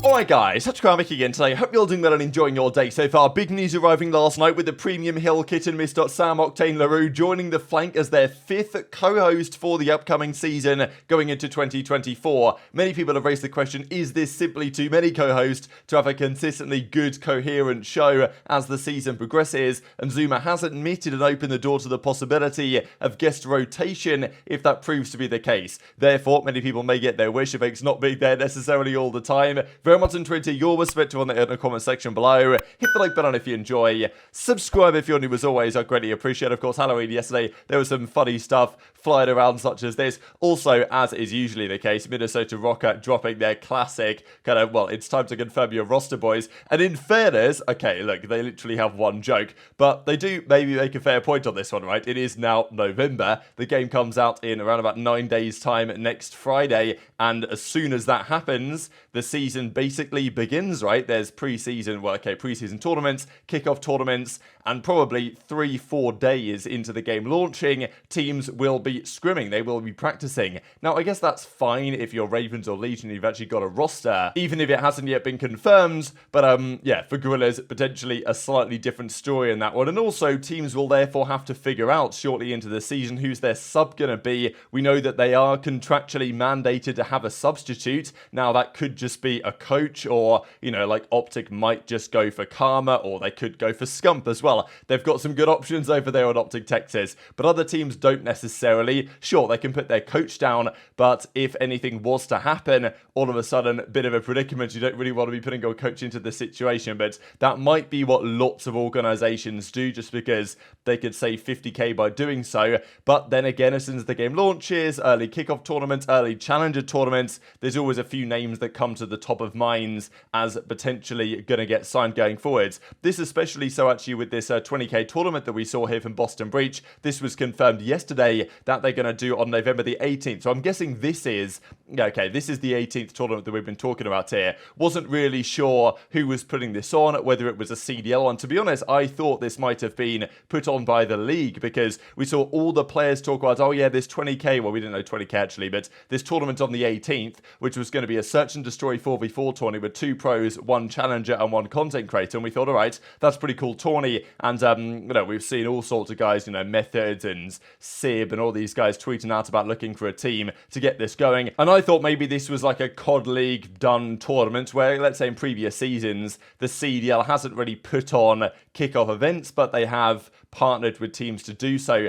Alright guys, HyDra again today. Hope you're all doing well and enjoying your day so far. Big news arriving last night with the premium Hill Kitten Mr. Sam Octane LaRue joining the Flank as their 5th co-host for the upcoming season going into 2024. Many people have raised the question, is this simply too many co-hosts to have a consistently good, coherent show as the season progresses? And Zuma has admitted and opened the door to the possibility of guest rotation if that proves to be the case. Therefore, many people may get their wish of X not being there necessarily all the time. Very much on Twitter, your perspective on it in the comment section below. Hit the like button if you enjoy. Subscribe if you're new as always. I greatly appreciate it. Of course, Halloween yesterday, there was some funny stuff flying around such as this. Also, as is usually the case, Minnesota Rocket dropping their classic kind of, well, it's time to confirm your roster, boys. And in fairness, okay, look, they literally have one joke, but they do maybe make a fair point on this one, right? It is now November. The game comes out in around about 9 days' time next Friday. And as soon as that happens, the season basically begins, right? There's preseason tournaments, kickoff tournaments, and probably 3-4 days into the game launching, teams will be scrimming. They will be practicing. Now, I guess that's fine if you're Ravens or Legion, you've actually got a roster, even if it hasn't yet been confirmed. But yeah, for Gorillas, potentially a slightly different story in that one. And also, teams will therefore have to figure out shortly into the season who's their sub going to be. We know that they are contractually mandated to have a substitute. Now, that could just be a coach, or, you know, like OpTic might just go for Karma, or they could go for Scump as well. They've got some good options over there on OpTic Texas, but other teams don't necessarily. Sure, they can put their coach down, but if anything was to happen, all of a sudden, a bit of a predicament. You don't really want to be putting your coach into this situation, but that might be what lots of organizations do, just because they could save 50k by doing so. But then again, as soon as the game launches, early kickoff tournaments, early challenger tournaments, there's always a few names that come to the top of minds as potentially going to get signed going forwards. This especially so actually with this 20k tournament that we saw here from Boston Breach. This was confirmed yesterday that they're going to do on November the 18th. So I'm guessing this is the 18th tournament that we've been talking about here. Wasn't really sure who was putting this on, whether it was a CDL one. To be honest, I thought this might have been put on by the league, because we saw all the players talk about, oh yeah, this 20k, well, we didn't know 20k actually, but this tournament on the 18th, which was going to be a search and destroy 4v4 tourney with 2 pros, 1 challenger and 1 content creator. And we thought, all right, that's pretty cool tourney. And you know, we've seen all sorts of guys, you know, Methods and Sib and all these guys tweeting out about looking for a team to get this going. And I thought maybe this was like a COD League done tournament where, let's say in previous seasons, the CDL hasn't really put on kickoff events, but they have partnered with teams to do so.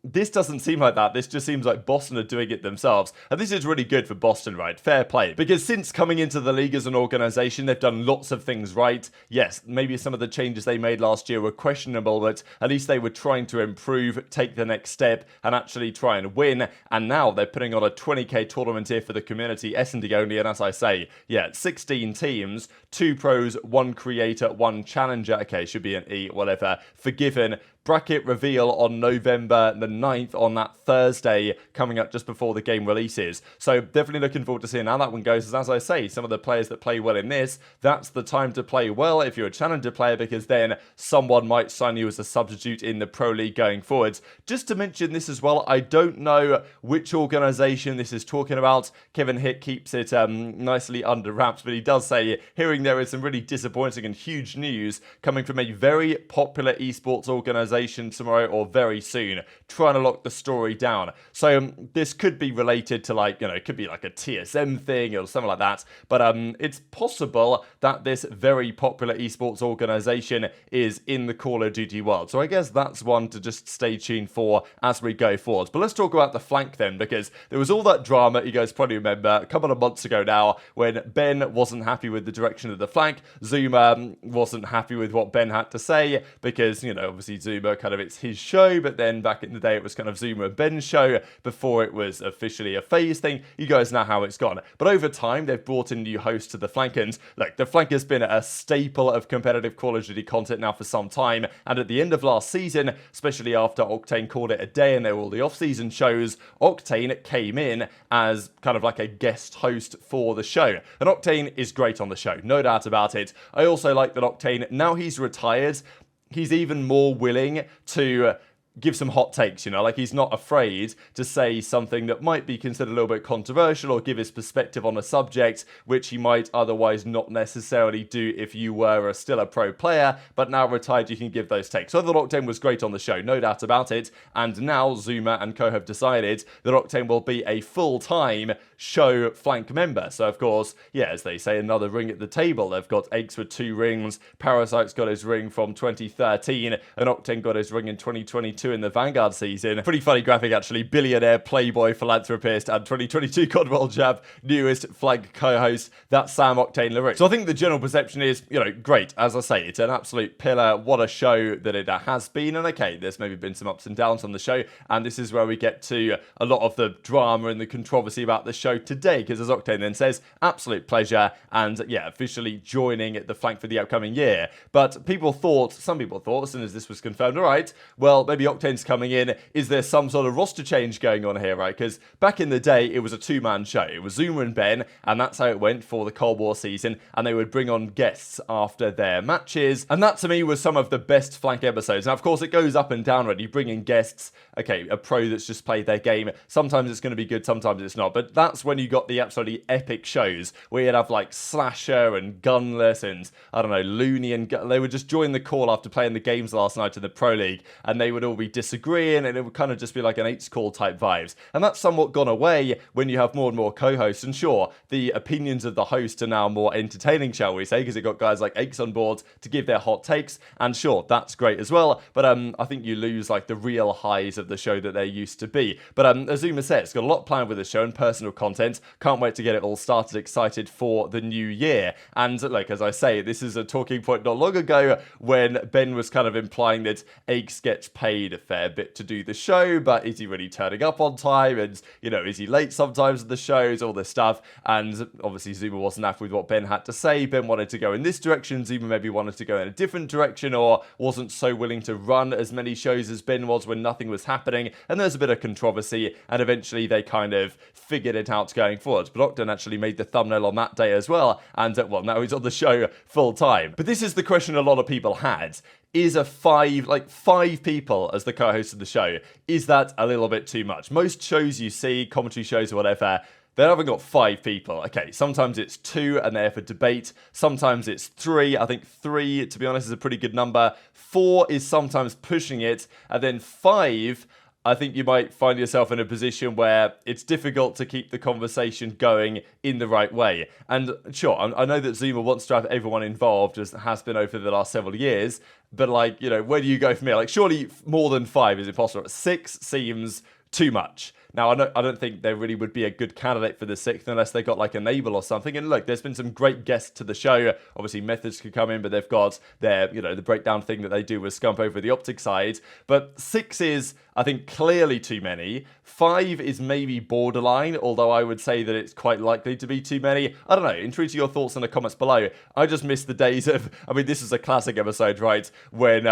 This doesn't seem like that. This just seems like Boston are doing it themselves. And this is really good for Boston, right? Fair play. Because since coming into the league as an organization, they've done lots of things right. Yes, maybe some of the changes they made last year were questionable, but at least they were trying to improve, take the next step, and actually try and win. And now they're putting on a 20k tournament here for the community, S&D only. And as I say, yeah, 16 teams, 2 pros, 1 creator, 1 challenger. Okay, should be an E, whatever. Forgiven. Bracket reveal on November the 9th on that Thursday, coming up just before the game releases. So definitely looking forward to seeing how that one goes. As I say, some of the players that play well in this, that's the time to play well if you're a challenger player, because then someone might sign you as a substitute in the Pro League going forwards. Just to mention this as well, I don't know which organization this is talking about. Kevin Hick keeps it nicely under wraps, but he does say, hearing there is some really disappointing and huge news coming from a very popular esports organization tomorrow or very soon, trying to lock the story down. So this could be related to, like, you know, it could be like a TSM thing or something like that, but it's possible that this very popular esports organization is in the Call of Duty world. So I guess that's one to just stay tuned for as we go forward. But let's talk about the Flank then, because there was all that drama, you guys probably remember, a couple of months ago now, when Ben wasn't happy with the direction of the Flank. Zuma wasn't happy with what Ben had to say, because, you know, obviously Zuma kind of, it's his show, but then back in the day it was kind of Zuma and Ben's show before it was officially a FaZe thing. You guys know how it's gone. But over time they've brought in new hosts to the Flank, and look, the Flank has been a staple of competitive Call of Duty content now for some time, and at the end of last season, especially after Octane called it a day and there were all the off-season shows, Octane came in as kind of like a guest host for the show. And Octane is great on the show, no doubt about it. I also like that Octane, now he's retired, he's even more willing to give some hot takes, you know, like he's not afraid to say something that might be considered a little bit controversial or give his perspective on a subject which he might otherwise not necessarily do if you were still a pro player, but now retired you can give those takes. So I thought Octane was great on the show, no doubt about it, and now Zuma and Co have decided that Octane will be a full-time show flank member. So of course, yeah, as they say, another ring at the table. They've got aBeZy with 2 rings, Parasite's got his ring from 2013, and Octane got his ring in 2022 in the Vanguard season. Pretty funny graphic actually, billionaire, playboy, philanthropist, and 2022 Godwell Jab, newest flank co-host, that's Sam Octane LaRue. So I think the general perception is, you know, great. As I say, it's an absolute pillar. What a show that it has been. And okay, there's maybe been some ups and downs on the show, and this is where we get to a lot of the drama and the controversy about the show today, because as Octane then says, absolute pleasure, and yeah, officially joining the flank for the upcoming year. But some people thought, as soon as this was confirmed, all right, well, maybe Octane's coming in. Is there some sort of roster change going on here, right? Because back in the day, it was a 2-man show. It was Zuma and Ben, and that's how it went for the Cold War season, and they would bring on guests after their matches, and that to me was some of the best flank episodes. Now, of course, it goes up and down, right? You bring in guests, okay, a pro that's just played their game. Sometimes it's going to be good, sometimes it's not, but that's when you got the absolutely epic shows where you'd have like Slasher and Gunless and, I don't know, Looney, and they would just join the call after playing the games last night in the Pro League, and they would all be disagreeing, and it would kind of just be like an 8's call type vibes. And that's somewhat gone away when you have more and more co-hosts, and sure, the opinions of the host are now more entertaining, shall we say, because it got guys like aBeZy on board to give their hot takes, and sure, that's great as well, but I think you lose like the real highs of the show that they used to be. But as Zuma said, it's got a lot planned with the show and personal content. Can't wait to get it all started, excited for the new year. And like, as I say, this is a talking point not long ago when Ben was kind of implying that aBeZy gets paid a fair bit to do the show, but is he really turning up on time? And, you know, is he late sometimes at the shows, all this stuff? And obviously Zuma wasn't happy with what Ben had to say. Ben wanted to go in this direction, Zuma maybe wanted to go in a different direction, or wasn't so willing to run as many shows as Ben was when nothing was happening, and there's a bit of controversy, and eventually they kind of figured it out going forward. But Octane actually made the thumbnail on that day as well, and well, now he's on the show full time. But this is the question a lot of people had. Is five people as the co-host of the show, is that a little bit too much? Most shows you see, commentary shows or whatever, they haven't got 5 people. Okay, sometimes it's 2 and they're for debate. Sometimes it's 3. I think 3, to be honest, is a pretty good number. 4 is sometimes pushing it. And then 5, I think you might find yourself in a position where it's difficult to keep the conversation going in the right way. And sure, I know that Zuma wants to have everyone involved, as has been over the last several years. But like, you know, where do you go from here? Like, surely more than 5 is impossible. 6 seems too much. Now, I don't think there really would be a good candidate for the 6th unless they got like Enable or something. And look, there's been some great guests to the show. Obviously, Methods could come in, but they've got their, you know, the breakdown thing that they do with Scump over the OpTic side. But 6 is, I think, clearly too many. 5 is maybe borderline, although I would say that it's quite likely to be too many. I don't know. Intrigued to your thoughts in the comments below. I just miss the days of, I mean, this is a classic episode, right? When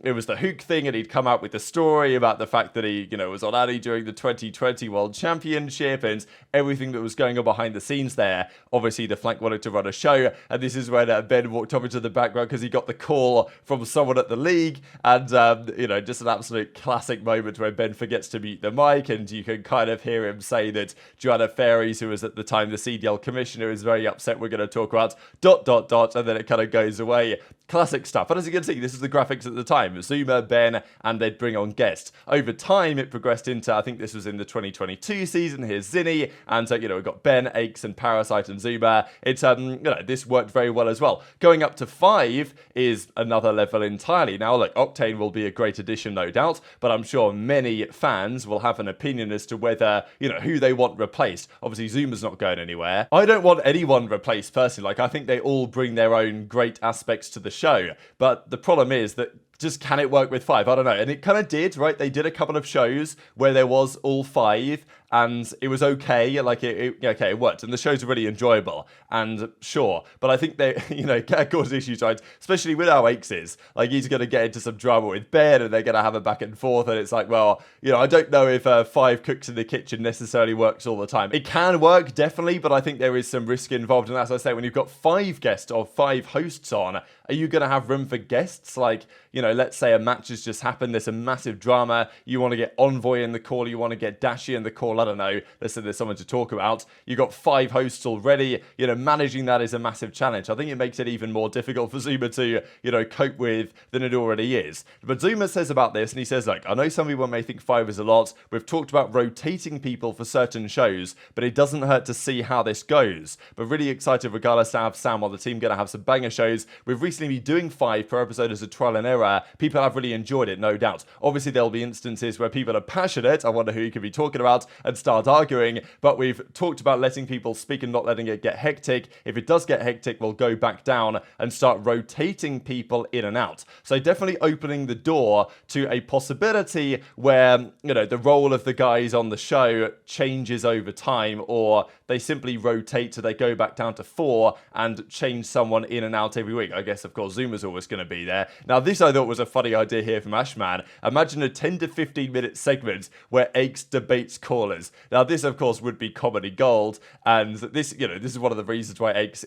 it was the Hook thing and he'd come out with the story about the fact that he, you know, was on Addy during the 2020 World Championship and everything that was going on behind the scenes there. Obviously, the flank wanted to run a show, and this is when Ben walked up into the background because he got the call from someone at the league, and, you know, just an absolute classic moment where Ben forgets to mute the mic, and you can kind of hear him say that Joanna Fairies, who was at the time the CDL commissioner, is very upset. We're going to talk about ... and then it kind of goes away. Classic stuff. But as you can see, this is the graphics at the time. Zuma, Ben, and they'd bring on guests. Over time, it progressed into, I think this was in the 2022 season. Here's Zinni, and you know, we've got Ben, aBeZy, and Parasite, and Zuma. It's, you know, this worked very well as well. Going up to 5 is another level entirely. Now, look, Octane will be a great addition, no doubt, but I'm sure many fans will have an opinion as to whether, you know, who they want replaced. Obviously, Zuma's not going anywhere. I don't want anyone replaced personally. Like, I think they all bring their own great aspects to the show, but the problem is that just can it work with 5? I don't know. And it kind of did, right? They did a couple of shows where there was all 5, and it was okay. Like, it worked, and the shows are really enjoyable, and sure. But I think they, cause issues, right? Especially with how Aix is. Like, he's going to get into some drama with Ben, and they're going to have a back and forth, and it's like, well, I don't know if 5 cooks in the kitchen necessarily works all the time. It can work, definitely, but I think there is some risk involved, and as I say, when you've got 5 guests or 5 hosts on, are you going to have room for guests? Like, let's say a match has just happened, there's a massive drama, you want to get Envoy in the call, you want to get Dashy in the call, I don't know, let's say there's someone to talk about, you've got 5 hosts already, managing that is a massive challenge. I think it makes it even more difficult for Zuma to, cope with than it already is. But Zuma says about this, and he says, like, I know some people may think 5 is a lot, we've talked about rotating people for certain shows, but it doesn't hurt to see how this goes. But really excited regardless to have Sam on the team, going to have some banger shows. We've recently been doing 5 per episode as a trial and error. People have really enjoyed it, no doubt. Obviously, there'll be instances where people are passionate, I wonder who you could be talking about, and start arguing, but we've talked about letting people speak and not letting it get hectic. If it does get hectic, we'll go back down and start rotating people in and out. So definitely opening the door to a possibility where, the role of the guys on the show changes over time, or they simply rotate so they go back down to 4 and change someone in and out every week. I guess, of course, Zuma's always going to be there. Now, this I thought was a funny idea here from Ashman. Imagine a 10 to 15 minute segment where Aix debates callers. Now, this, of course, would be comedy gold, and this, this is one of the reasons why Aix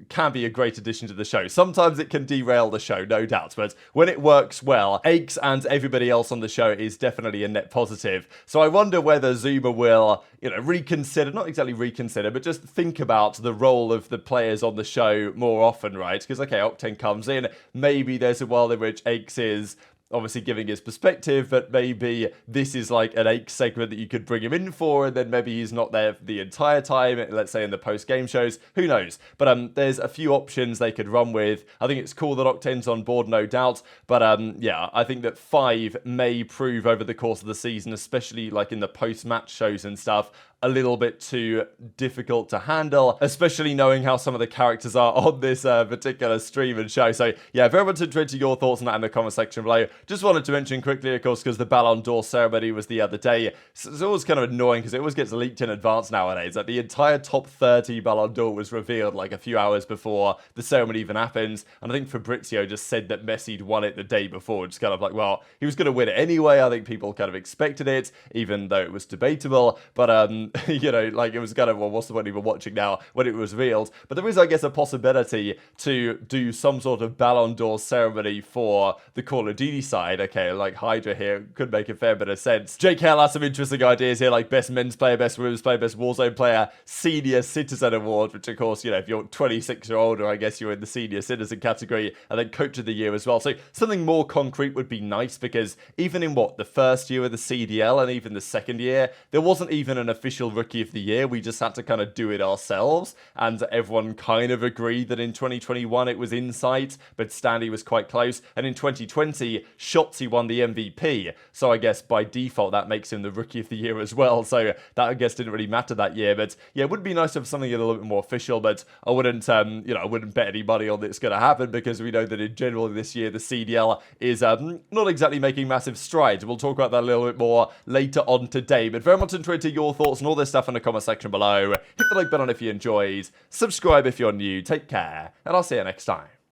can be a great addition to the show. Sometimes it can derail the show, no doubt, but when it works well, Aix and everybody else on the show is definitely a net positive. So I wonder whether Zuma will, reconsider, not exactly reconsider, but just think about the role of the players on the show more often, right? Because, okay, Octane comes in, maybe there's a world in which Aix is obviously giving his perspective, but maybe this is like an Aix segment that you could bring him in for, and then maybe he's not there the entire time, let's say in the post-game shows, who knows? But there's a few options they could run with. I think it's cool that Octane's on board, no doubt, but yeah, I think that 5 may prove over the course of the season, especially like in the post-match shows and stuff, a little bit too difficult to handle, especially knowing how some of the characters are on this particular stream and show. So yeah, very much interested your thoughts on that in the comment section below. Just wanted to mention quickly, of course, because the Ballon d'Or ceremony was the other day. So it's always kind of annoying because it always gets leaked in advance nowadays. Like the entire top 30 Ballon d'Or was revealed like a few hours before the ceremony even happens. And I think Fabrizio just said that Messi'd won it the day before. Just kind of like, well, he was going to win it anyway. I think people kind of expected it, even though it was debatable. But like it was kind of, well, what's the point even watching now when it was revealed? But there is, I guess, a possibility to do some sort of Ballon d'Or ceremony for the Call of Duty side. Okay, like HyDra here could make a fair bit of sense. Jake Hale has some interesting ideas here, like best men's player, best women's player, best Warzone player, senior citizen award, which of course, if you're 26 or older, I guess you're in the senior citizen category, and then coach of the year as well. So something more concrete would be nice, because even in the first year of the CDL and even the second year, there wasn't even an official rookie of the year. We just had to kind of do it ourselves, and everyone kind of agreed that in 2021 it was Insight, but Stanley was quite close, and in 2020 Shotzzy won the MVP, so I guess by default that makes him the rookie of the year as well. So that, I guess, didn't really matter that year. But yeah, it would be nice to have something a little bit more official, but I wouldn't I wouldn't bet any money on it's going to happen, because we know that in general this year the CDL is not exactly making massive strides. We'll talk about that a little bit more later on today, but very much interested your thoughts and all this stuff in the comment section below. Hit the like button if you enjoyed, subscribe if you're new, take care, and I'll see you next time.